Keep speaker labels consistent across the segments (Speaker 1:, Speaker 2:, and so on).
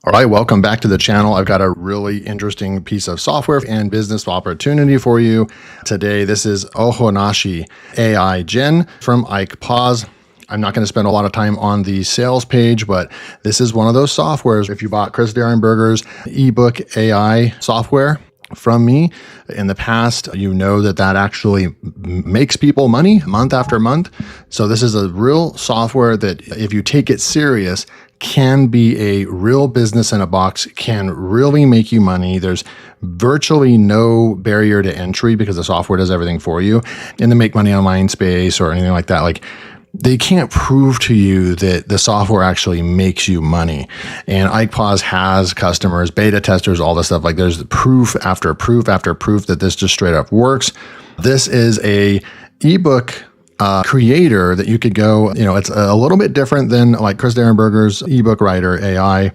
Speaker 1: All right, welcome back to the channel. I've got a really interesting piece of software and business opportunity for you today. This is Ohanashi AI Gen from Ike Paz. I'm not going to spend a lot of time on the sales page, but this is one of those softwares. If you bought Chris Derenberger's ebook AI software from me in the past, you know that actually makes people money month after month. So this is a real software that if you take it serious, can be a real business in a box, can really make you money. There's virtually no barrier to entry because the software does everything for you. In the make money online space or anything like that, like they can't prove to you that the software actually makes you money. And Ike Paz has customers, beta testers, all this stuff. Like there's proof after proof after proof that this just straight up works. This is a ebook creator that you could go, it's a little bit different than like Chris Derenberger's ebook writer AI,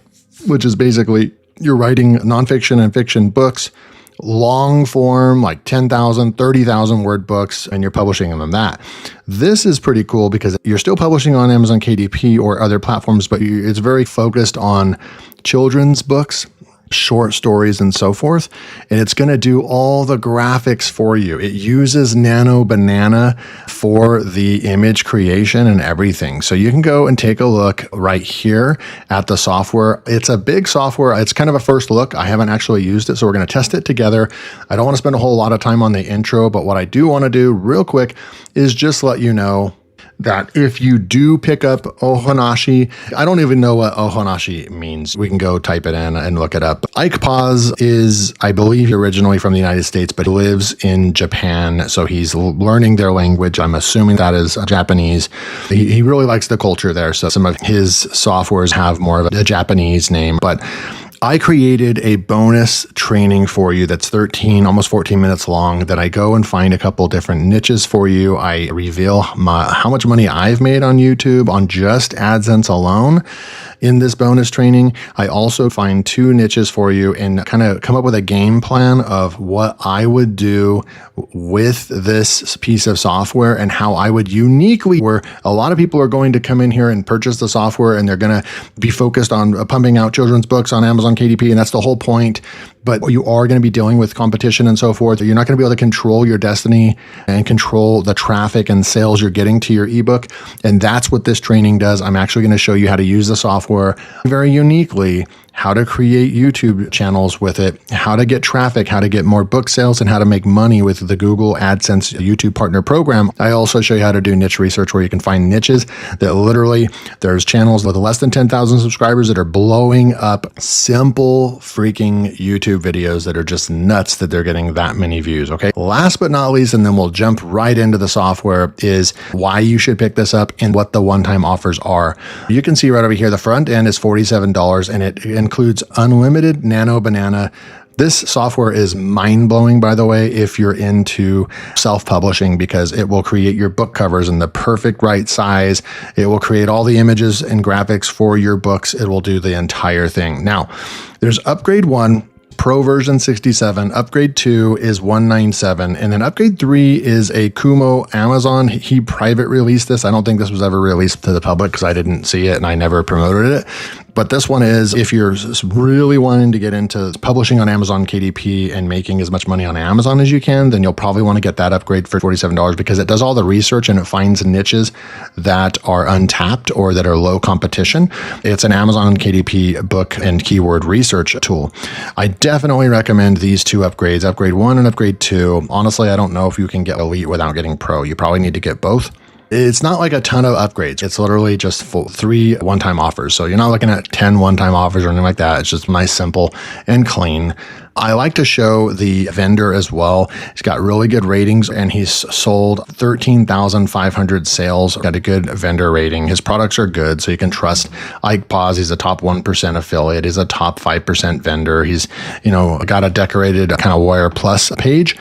Speaker 1: which is basically you're writing nonfiction and fiction books, long form, like 10,000, 30,000 word books, and you're publishing them that. This is pretty cool because you're still publishing on Amazon KDP or other platforms, but it's very focused on children's books, short stories and so forth. And it's going to do all the graphics for you. It uses Nano Banana for the image creation and everything. So you can go and take a look right here at the software. It's a big software. It's kind of a first look. I haven't actually used it, so we're going to test it together. I don't want to spend a whole lot of time on the intro, but what I do want to do real quick is just let you know that if you do pick up Ohanashi, I don't even know what Ohanashi means. We can go type it in and look it up. Ike Paz is, I believe, originally from the United States, but lives in Japan. So he's learning their language. I'm assuming that is Japanese. He really likes the culture there. So some of his softwares have more of a Japanese name, but I created a bonus training for you that's 13, almost 14 minutes long that I go and find a couple different niches for you. I reveal how much money I've made on YouTube on just AdSense alone in this bonus training. I also find 2 niches for you and kind of come up with a game plan of what I would do with this piece of software and how I would uniquely, where a lot of people are going to come in here and purchase the software and they're going to be focused on pumping out children's books on Amazon KDP, and that's the whole point. But you are going to be dealing with competition and so forth. You're not going to be able to control your destiny and control the traffic and sales you're getting to your ebook. And that's what this training does. I'm actually going to show you how to use the software very uniquely, how to create YouTube channels with it, how to get traffic, how to get more book sales, and how to make money with the Google AdSense YouTube Partner Program. I also show you how to do niche research where you can find niches that literally, there's channels with less than 10,000 subscribers that are blowing up simple freaking YouTube videos that are just nuts that they're getting that many views, okay? Last but not least, and then we'll jump right into the software, is why you should pick this up and what the one-time offers are. You can see right over here, the front end is $47 and it includes unlimited Nano Banana. This software is mind-blowing, by the way, if you're into self-publishing, because it will create your book covers in the perfect right size. It will create all the images and graphics for your books. It will do the entire thing. Now, there's upgrade 1, Pro version 67, upgrade 2 is 197, and then upgrade 3 is a Kumo Amazon. He private released this. I don't think this was ever released to the public because I didn't see it and I never promoted it. But this one is, if you're really wanting to get into publishing on Amazon KDP and making as much money on Amazon as you can, then you'll probably want to get that upgrade for $47 because it does all the research and it finds niches that are untapped or that are low competition. It's an Amazon KDP book and keyword research tool. I definitely recommend these 2 upgrades, upgrade 1 and upgrade 2. Honestly, I don't know if you can get Elite without getting Pro. You probably need to get both. It's not like a ton of upgrades. It's literally just 3 one-time offers. So you're not looking at 10 one-time offers or anything like that. It's just nice, simple, and clean. I like to show the vendor as well. He's got really good ratings and he's sold 13,500 sales. Got a good vendor rating. His products are good, so you can trust Ike Paz. He's a top 1% affiliate. He's a top 5% vendor. He's, got a decorated kind of Wire Plus page.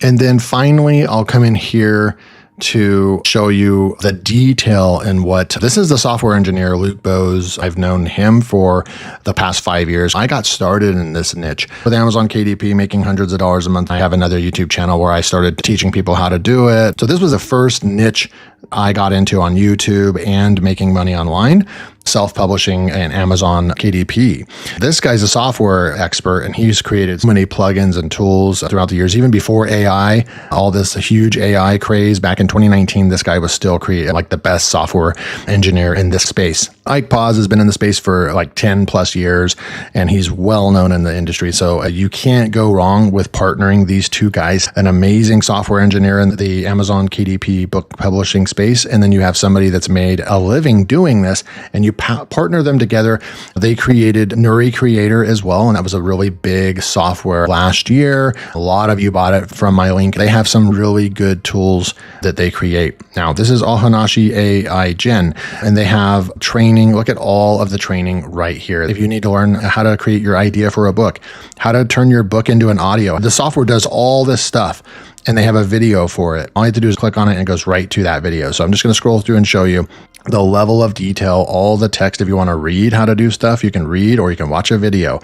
Speaker 1: And then finally, I'll come in here to show you the detail in what this is. The software engineer, Luke Bose. I've known him for the past 5 years. I got started in this niche with Amazon KDP, making hundreds of dollars a month. I have another YouTube channel where I started teaching people how to do it. So this was the first niche I got into on YouTube and making money online. self-publishing and Amazon KDP. This guy's a software expert, and he's created so many plugins and tools throughout the years, even before AI, all this huge AI craze. Back in 2019, this guy was still creating like the best software engineer in this space. Ike Paz has been in the space for like 10 plus years, and he's well known in the industry. So you can't go wrong with partnering these two guys, an amazing software engineer in the Amazon KDP book publishing space. And then you have somebody that's made a living doing this, and you partner them together. They created Nuri Creator as well, and that was a really big software last year. A lot of you bought it from my link. They have some really good tools that they create. Now, this is Ohanashi AI Gen, and they have training. Look at all of the training right here. If you need to learn how to create your idea for a book, how to turn your book into an audio, the software does all this stuff, and they have a video for it. All you have to do is click on it and it goes right to that video. So I'm just going to scroll through and show you the level of detail, all the text. If you want to read how to do stuff, you can read, or you can watch a video.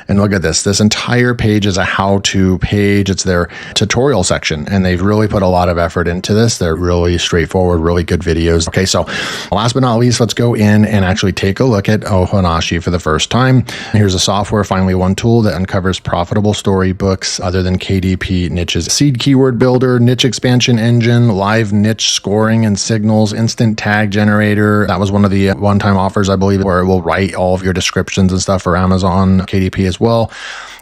Speaker 1: And look at this. This entire page is a how-to page. It's their tutorial section, and they've really put a lot of effort into this. They're really straightforward, really good videos. Okay, so last but not least, let's go in and actually take a look at Ohanashi for the first time. Here's a software, finally one tool that uncovers profitable storybooks other than KDP niches. Seed keyword builder, niche expansion engine, live niche scoring and signals, instant tag generator. That was one of the one-time offers, I believe, where it will write all of your descriptions and stuff for Amazon KDP as well.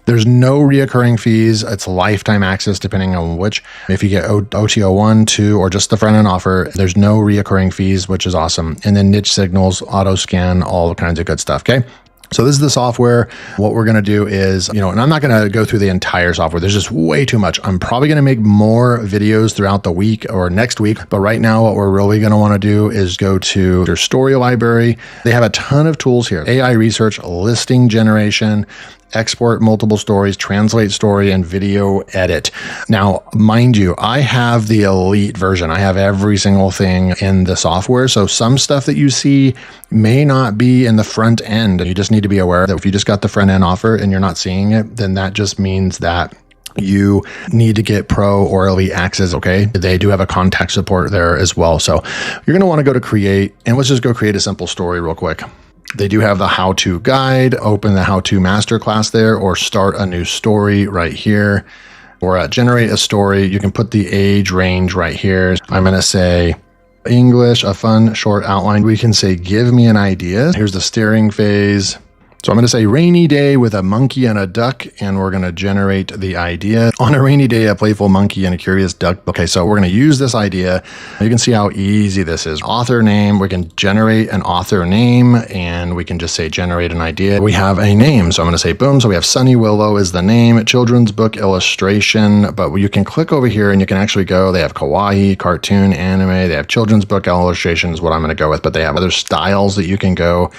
Speaker 1: There's no reoccurring fees. It's lifetime access depending on which. If you get OTO 1, 2, or just the front-end offer, there's no reoccurring fees, which is awesome. And then niche signals, auto scan, all kinds of good stuff, okay? So this is the software. What we're going to do is, and I'm not going to go through the entire software. There's just way too much. I'm probably going to make more videos throughout the week or next week. But right now, what we're really going to want to do is go to their story library. They have a ton of tools here. AI research, listing generation, export multiple stories, translate story, and video edit. Now, mind you, I have the elite version. I have every single thing in the software. So some stuff that you see may not be in the front end. You just need to be aware that if you just got the front end offer and you're not seeing it, then that just means that you need to get pro or elite access, okay? They do have a contact support there as well. So you're going to want to go to create, and let's just go create a simple story real quick. They do have the how-to guide, open the how-to masterclass there, or start a new story right here, or generate a story. You can put the age range right here. I'm going to say English, a fun short outline. We can say, give me an idea. Here's the steering phase. So I'm going to say rainy day with a monkey and a duck, and we're going to generate the idea. On a rainy day, a playful monkey and a curious duck. Okay, so we're going to use this idea. You can see how easy this is. Author name, we can generate an author name, and we can just say generate an idea. We have a name, so I'm going to say boom. So we have Sunny Willow is the name, children's book illustration, but you can click over here and you can actually go. They have kawaii, cartoon, anime. They have children's book illustration is what I'm going to go with, but they have other styles that you can go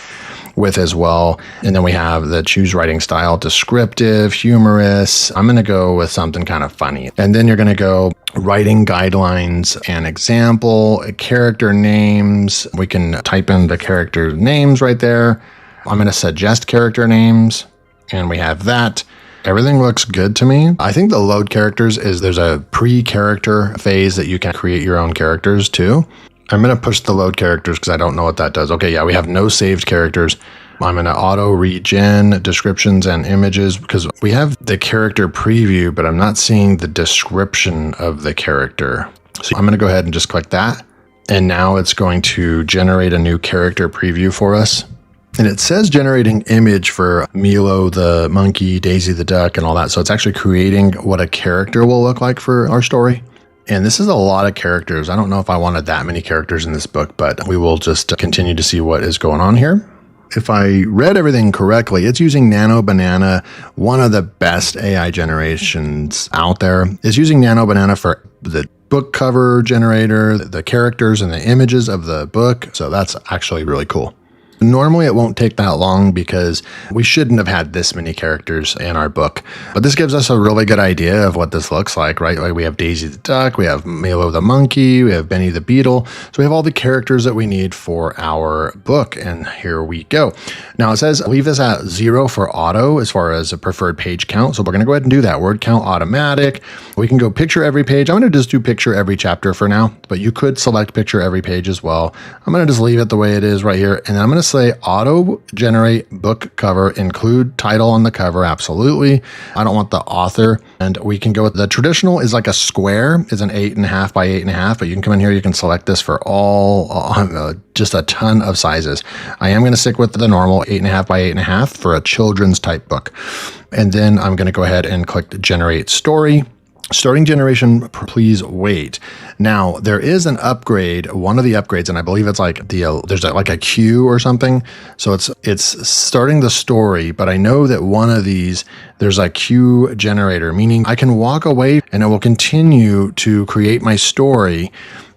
Speaker 1: with as well. And then we have the choose writing style, descriptive, humorous. I'm going to go with something kind of funny. And then you're going to go writing guidelines and example, character names. We can type in the character names right there. I'm going to suggest character names, and we have that. Everything looks good to me. I think the load characters is there's a pre-character phase that you can create your own characters too. I'm going to push the load characters because I don't know what that does. Okay, yeah, we have no saved characters. I'm going to auto regen descriptions and images because we have the character preview, but I'm not seeing the description of the character. So I'm going to go ahead and just click that. And now it's going to generate a new character preview for us. And it says generating image for Milo the monkey, Daisy the duck, and all that. So it's actually creating what a character will look like for our story. And this is a lot of characters. I don't know if I wanted that many characters in this book, but we will just continue to see what is going on here. If I read everything correctly, it's using Nano Banana, one of the best AI generations out there. It's using Nano Banana for the book cover generator, the characters and the images of the book. So that's actually really cool. Normally, it won't take that long because we shouldn't have had this many characters in our book. But this gives us a really good idea of what this looks like, right? Like we have Daisy the duck, we have Milo the monkey, we have Benny the beetle. So we have all the characters that we need for our book. And here we go. Now it says leave this at 0 for auto as far as a preferred page count. So we're going to go ahead and do that. Word count automatic. We can go picture every page. I'm going to just do picture every chapter for now, but you could select picture every page as well. I'm going to just leave it the way it is right here. And then I'm going to say auto generate book cover, include title on the cover. Absolutely. I don't want the author. And we can go with the traditional is like a square, is an 8.5 by 8.5, but you can come in here, you can select this for just a ton of sizes. I am going to stick with the normal 8.5 by 8.5 for a children's type book. And then I'm going to go ahead and click generate story. Starting generation, please wait. Now, there is an upgrade, one of the upgrades, and I believe it's like there's like a queue or something. So it's starting the story, but I know that one of these, there's a queue generator, meaning I can walk away and it will continue to create my story.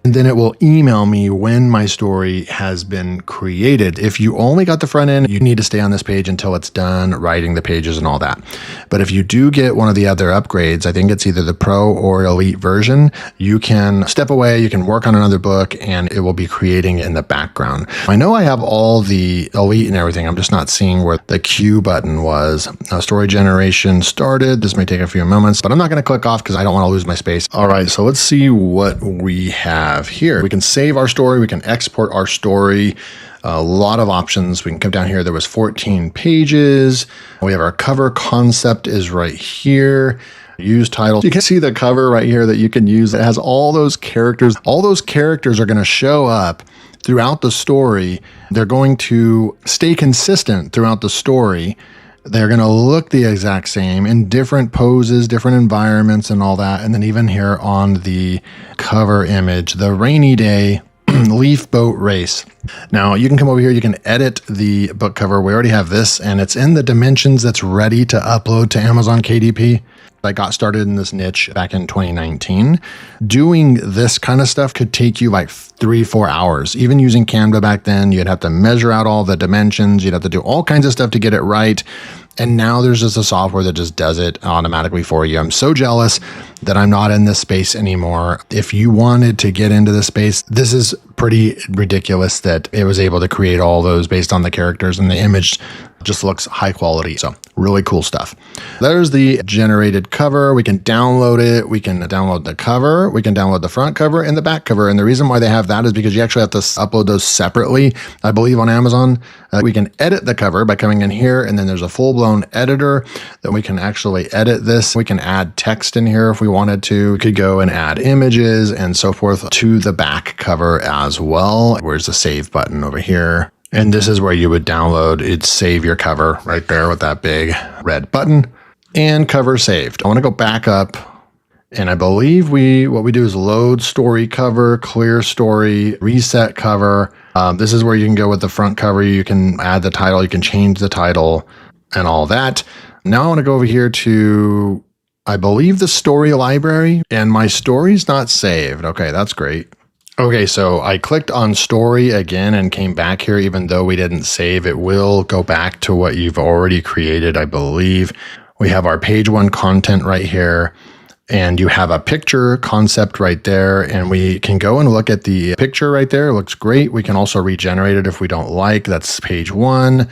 Speaker 1: And then it will email me when my story has been created. If you only got the front end, you need to stay on this page until it's done writing the pages and all that. But if you do get one of the other upgrades, I think it's either the Pro or Elite version, you can step away, you can work on another book, and it will be creating in the background. I know I have all the Elite and everything. I'm just not seeing where the Q button was. Story generation started. This may take a few moments, but I'm not going to click off because I don't want to lose my space. All right, so let's see what we have here. We can save our story. We can export our story. A lot of options. We can come down here. There was 14 pages. We have our cover concept is right here. Use title. You can see the cover right here that you can use. It has all those characters. All those characters are going to show up throughout the story. They're going to stay consistent throughout the story. They're going to look the exact same in different poses, different environments and all that. And then even here on the cover image, the rainy day leaf boat race. Now you can come over here, you can edit the book cover. We already have this and it's in the dimensions that's ready to upload to Amazon KDP. I got started in this niche back in 2019. Doing this kind of stuff could take you like 3-4 hours. Even using Canva back then, you'd have to measure out all the dimensions. You'd have to do all kinds of stuff to get it right. And now there's just a software that just does it automatically for you. I'm so jealous that I'm not in this space anymore. If you wanted to get into this space, this is pretty ridiculous that it was able to create all those based on the characters, and the image just looks high quality. So really cool stuff. There's the generated cover. We can download it. We can download the cover. We can download the front cover and the back cover. And the reason why they have that is because you actually have to upload those separately, I believe, on Amazon. We can edit the cover by coming in here, and then there's a full-blown editor that we can actually edit this. We can add text in here if we wanted to. We could go and add images and so forth to the back cover as well. Where's the save button over here? And this is where you would download, it'd save your cover right there with that big red button, and cover saved. I want to go back up, and I believe what we do is load story cover, clear story, reset cover. This is where you can go with the front cover. You can add the title, you can change the title and all that. Now I want to go over here to, I believe, the story library, and my story's not saved. Okay, that's great. Okay, so I clicked on story again and came back here. Even though we didn't save, it will go back to what you've already created, I believe. We have our page one content right here, and you have a picture concept right there, and we can go and look at the picture right there. It looks great. We can also regenerate it if we don't like. That's page one.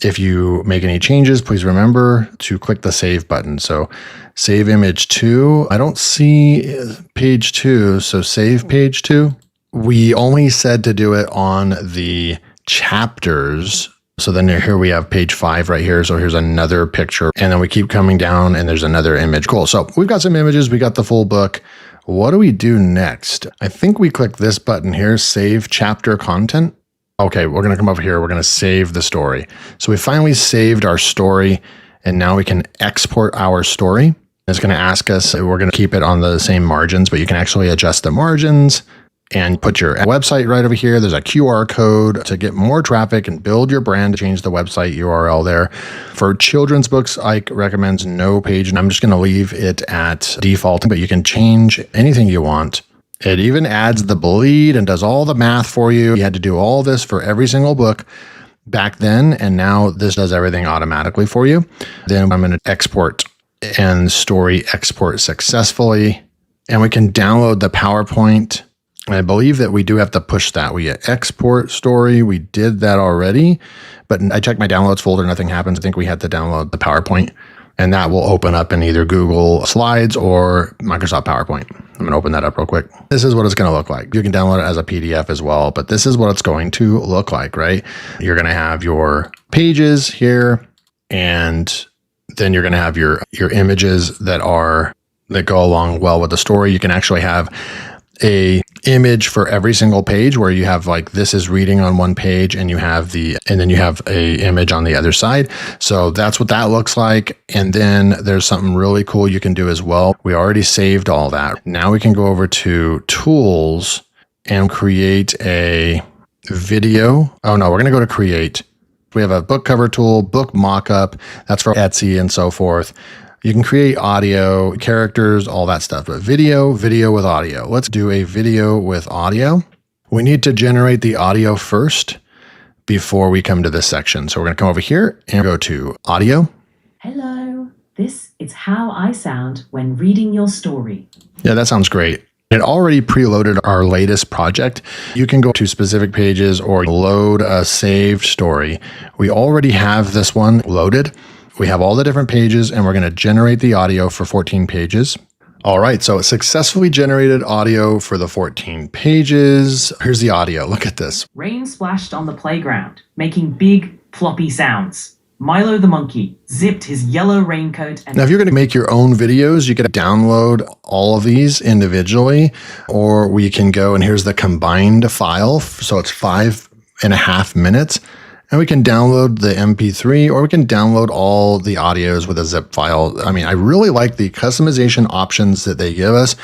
Speaker 1: If you make any changes, please remember to click the save button. So save image 2. I don't see page 2, so save page 2. We only said to do it on the chapters. So then here we have page 5 right here. So here's another picture, and then we keep coming down and there's another image. Cool. So we've got some images. We got the full book. What do we do next? I think we click this button here, save chapter content. Okay, we're going to come over here. We're going to save the story. So we finally saved our story, and now we can export our story. It's going to ask us, we're going to keep it on the same margins, but you can actually adjust the margins and put your website right over here. There's a QR code to get more traffic and build your brand, change the website URL there. For children's books, Ike recommends no page, and I'm just going to leave it at default, but you can change anything you want. It even adds the bleed and does all the math for you. You had to do all this for every single book back then, and now this does everything automatically for you. Then I'm going to export, and story export successfully. And we can download the PowerPoint. And I believe that we do have to push that. We export story. We did that already, but I checked my downloads folder. Nothing happens. I think we had to download the PowerPoint. And that will open up in either Google Slides or Microsoft PowerPoint. I'm going to open that up real quick. This is what it's going to look like. You can download it as a PDF as well, but this is what it's going to look like, right? You're going to have your pages here, and then you're going to have your images that go along well with the story. You can actually have a image for every single page where you have like, this is reading on one page and then you have a image on the other side. So that's what that looks like. And then there's something really cool you can do as well. We already saved all that. Now we can go over to tools and create a video. Oh no, we're going to go to create. We have a book cover tool, book mockup. That's for Etsy and so forth. You can create audio, characters, all that stuff, but video with audio. Let's do a video with audio. We need to generate the audio first before we come to this section. So we're going to come over here and go to audio.
Speaker 2: Hello, this is how I sound when reading your story.
Speaker 1: Yeah, that sounds great. It already preloaded our latest project. You can go to specific pages or load a saved story. We already have this one loaded. We have all the different pages, and we're going to generate the audio for 14 pages. All right, so it successfully generated audio for the 14 pages. Here's the audio. Look at this.
Speaker 2: Rain splashed on the playground, making big, floppy sounds. Milo the monkey zipped his yellow raincoat.
Speaker 1: Now, if you're going to make your own videos, you can download all of these individually, or we can go, and here's the combined file. So it's 5.5 minutes. And we can download the MP3, or we can download all the audios with a zip file. I mean, I really like the customization options that they give us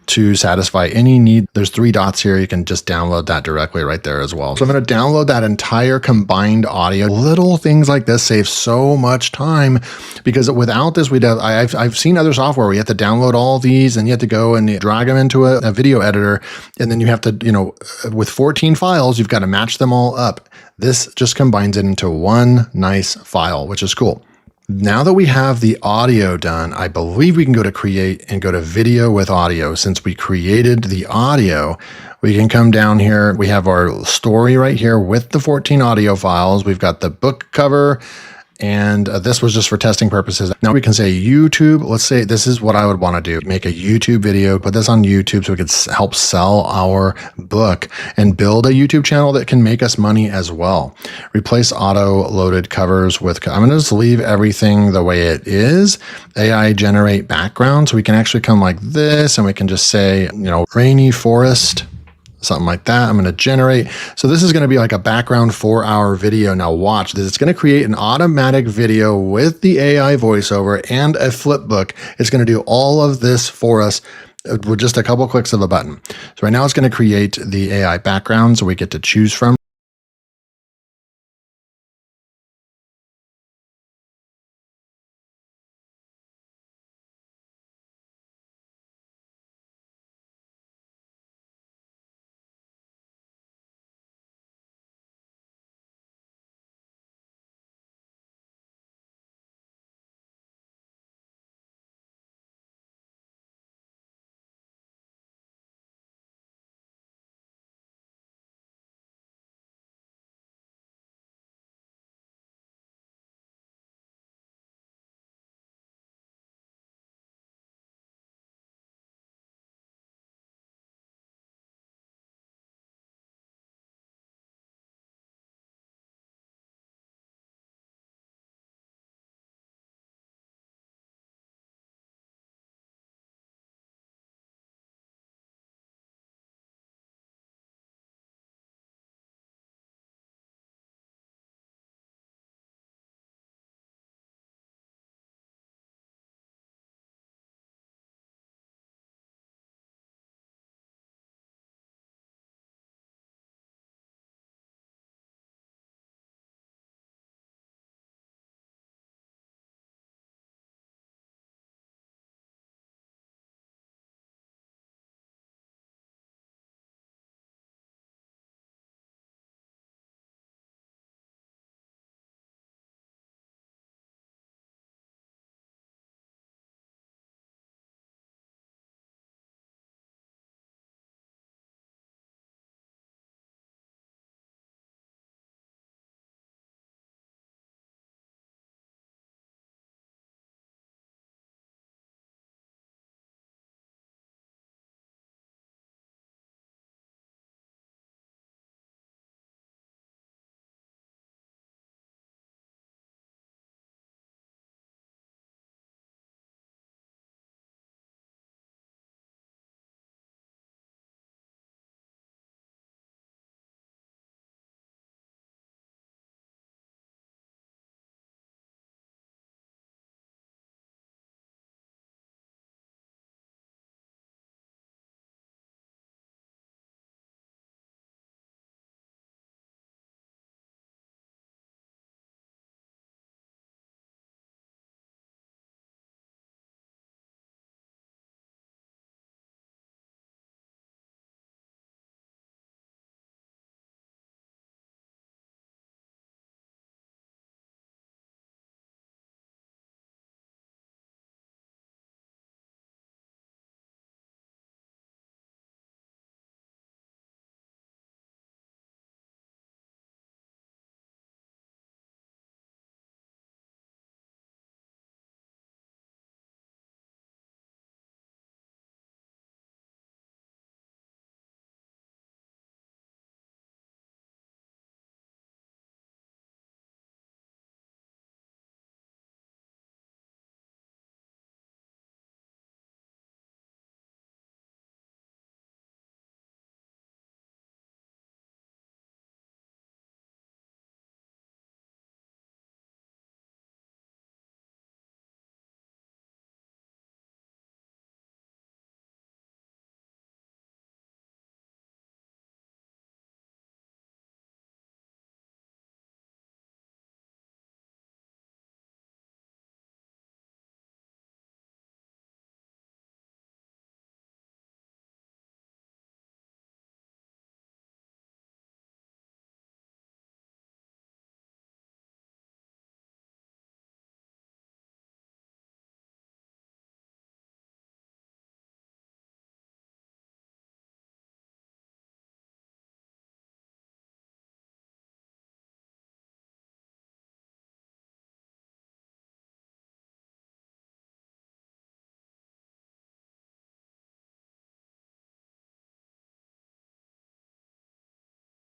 Speaker 1: to satisfy any need. There's 3 dots here. You can just download that directly right there as well. So I'm going to download that entire combined audio. Little things like this save so much time, because without this, I've seen other software where you have to download all these and you have to go and drag them into a video editor. And then you have to, with 14 files, you've got to match them all up. This just combines it into one nice file, which is cool. Now that we have the audio done, I believe we can go to create and go to video with audio. Since we created the audio, we can come down here. We have our story right here with the 14 audio files. We've got the book cover, and this was just for testing purposes. Now we can say YouTube. Let's say this is what I would want to do. Make a YouTube video, put this on YouTube so we could help sell our book and build a YouTube channel that can make us money as well. Replace auto-loaded covers with, I'm going to just leave everything the way it is. AI generate background. So we can actually come like this and we can just say, rainy forest. Something like that. I'm going to generate. So this is going to be like a background for our video. Now watch this. It's going to create an automatic video with the AI voiceover and a flip book. It's going to do all of this for us with just a couple clicks of a button. So right now it's going to create the AI background, so we get to choose from.